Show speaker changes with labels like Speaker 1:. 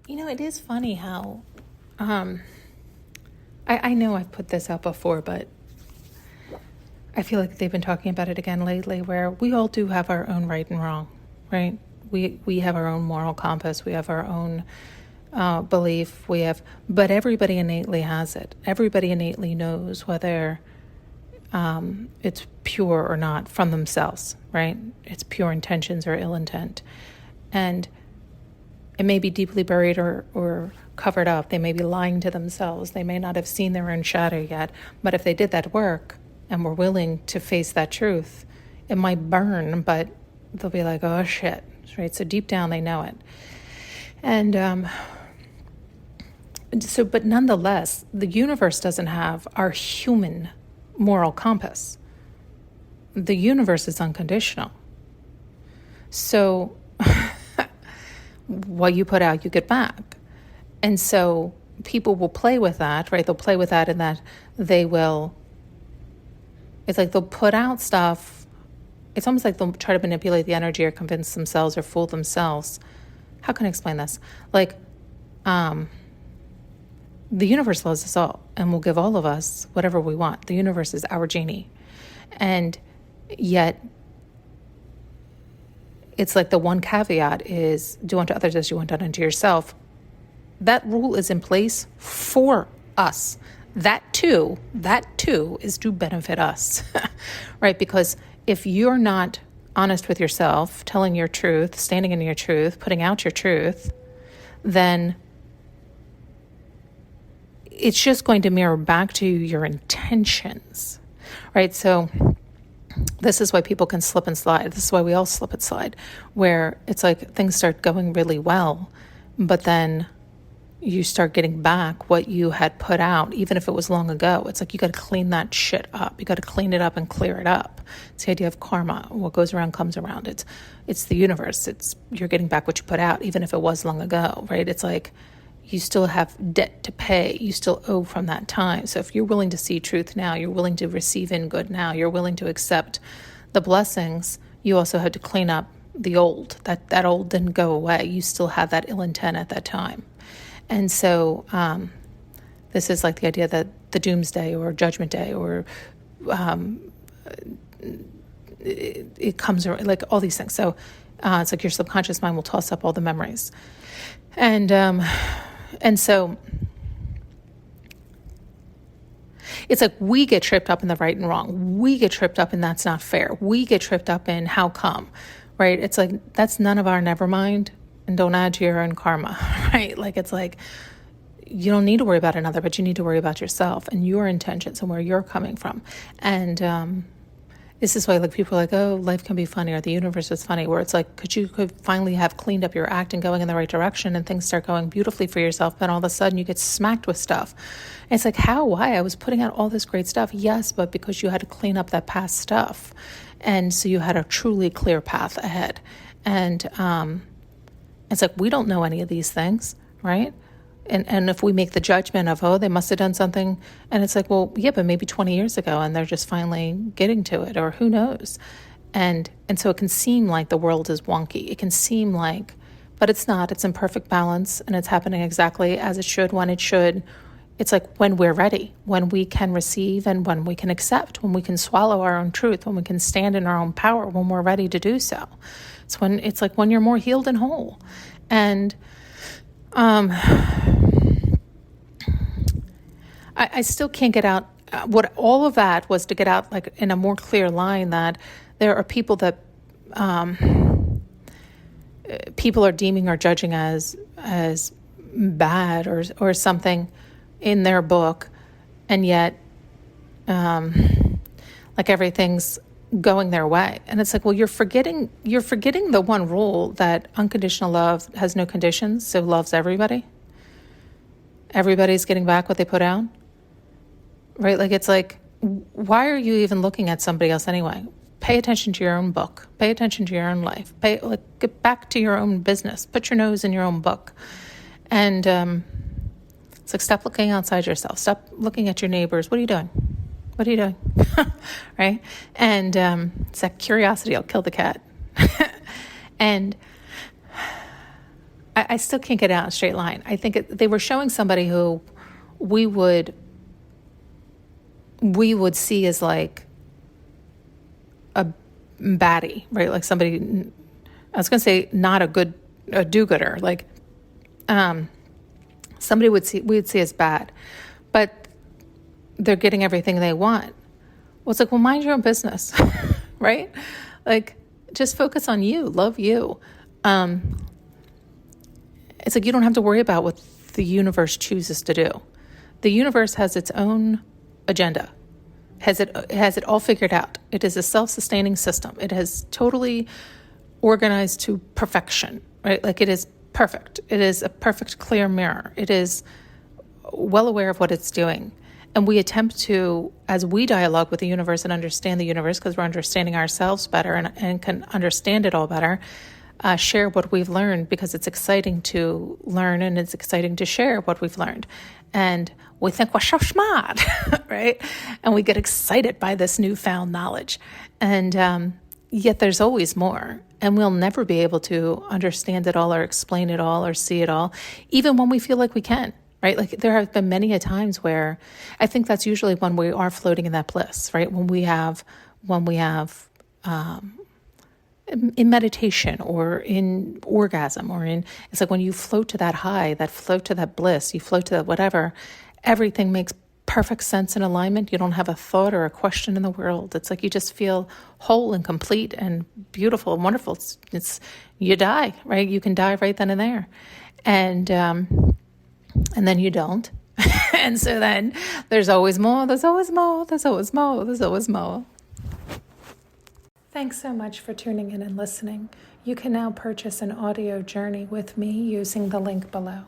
Speaker 1: It is funny how, I know I've put this out before, but I feel like they've been talking about it again lately, where we all do have our own right and wrong, right? We have our own moral compass. We have our own belief. But everybody innately has it. Everybody innately knows whether it's pure or not from themselves, right? It's pure intentions or ill intent. And it may be deeply buried or covered up. They may be lying to themselves. They may not have seen their own shadow yet. But if they did that work and were willing to face that truth, it might burn, but they'll be like, oh, shit, right? So deep down, they know it. And but nonetheless, the universe doesn't have our human moral compass. The universe is unconditional. So what you put out, you get back. And so people will play with that, right? They'll play with that in that it's like they'll put out stuff. It's almost like they'll try to manipulate the energy or convince themselves or fool themselves. How can I explain this? Like, the universe loves us all and will give all of us whatever we want. The universe is our genie. And yet, it's like the one caveat is do unto others as you want done unto yourself. That rule is in place for us. That too is to benefit us, right? Because if you're not honest with yourself, telling your truth, standing in your truth, putting out your truth, then it's just going to mirror back to your intentions, right? So this is why people can slip and slide. This is why we all slip and slide, where it's like things start going really well, but then you start getting back what you had put out, even if it was long ago. It's like you got to clean that shit up. You got to clean it up and clear it up. It's the idea of karma. What goes around comes around. It's the universe. You're getting back what you put out, even if it was long ago, right? It's like you still have debt to pay. You still owe from that time. So if you're willing to see truth now, you're willing to receive in good now, you're willing to accept the blessings, you also had to clean up the old. That old didn't go away. You still had that ill intent at that time. And so this is like the idea that the doomsday or judgment day or it comes around, like all these things. So it's like your subconscious mind will toss up all the memories. And so it's like we get tripped up in the right and wrong. We get tripped up in that's not fair. We get tripped up in how come, right? It's like that's none of our never mind. And don't add to your own karma, right? Like it's like you don't need to worry about another, but you need to worry about yourself and your intentions and where you're coming from. And this is why like people are like, oh, life can be funny or the universe is funny, where it's like you could finally have cleaned up your act and going in the right direction and things start going beautifully for yourself, but all of a sudden you get smacked with stuff. And it's like, how? Why? I was putting out all this great stuff. Yes, but because you had to clean up that past stuff. And so you had a truly clear path ahead. And it's like, we don't know any of these things, right? And if we make the judgment of, oh, they must have done something, and it's like, well, yeah, but maybe 20 years ago, and they're just finally getting to it, or who knows? And so it can seem like the world is wonky. It can seem like, but it's not. It's in perfect balance, and it's happening exactly as it should, when it should. It's like when we're ready, when we can receive and when we can accept, when we can swallow our own truth, when we can stand in our own power, when we're ready to do so. It's like when you're more healed and whole. And I still can't get out what all of that was, to get out like in a more clear line that there are people that people are deeming or judging as bad or something in their book, and yet like everything's going their way. And it's like, well, you're forgetting the one rule that unconditional love has no conditions, so loves everybody. Everybody's getting back what they put out, right? Like, it's like, why are you even looking at somebody else anyway? Pay attention to your own book. Pay attention to your own life. Get back to your own business. Put your nose in your own book. And it's like, stop looking outside yourself. Stop looking at your neighbors. What are you doing? What are you doing? Right? And it's that curiosity will kill the cat. And I still can't get out in a straight line. I think they were showing somebody who we would see as like a baddie, right? Like somebody, I was going to say not a do-gooder, like somebody we'd see as bad, but they're getting everything they want. Well, it's like, well, mind your own business, right? Like, just focus on you, love you. It's like you don't have to worry about what the universe chooses to do. The universe has its own agenda, has it all figured out. It is a self-sustaining system. It has totally organized to perfection, right? Like it is perfect. It is a perfect clear mirror. It is well aware of what it's doing. And we attempt to, as we dialogue with the universe and understand the universe, because we're understanding ourselves better and can understand it all better, share what we've learned, because it's exciting to learn and it's exciting to share what we've learned. And we think we're so smart, right? And we get excited by this newfound knowledge. And yet there's always more. And we'll never be able to understand it all or explain it all or see it all, even when we feel like we can. Right? Like there have been many a times where I think that's usually when we are floating in that bliss, right? When we have in meditation or in orgasm or it's like when you float to that high, that float to that bliss, you float to that whatever, everything makes perfect sense and alignment. You don't have a thought or a question in the world. It's like you just feel whole and complete and beautiful and wonderful. It's you die, right? You can die right then and there. And then you don't. And so then there's always more, there's always more, there's always more, there's always more. Thanks so much for tuning in and listening. You can now purchase an audio journey with me using the link below.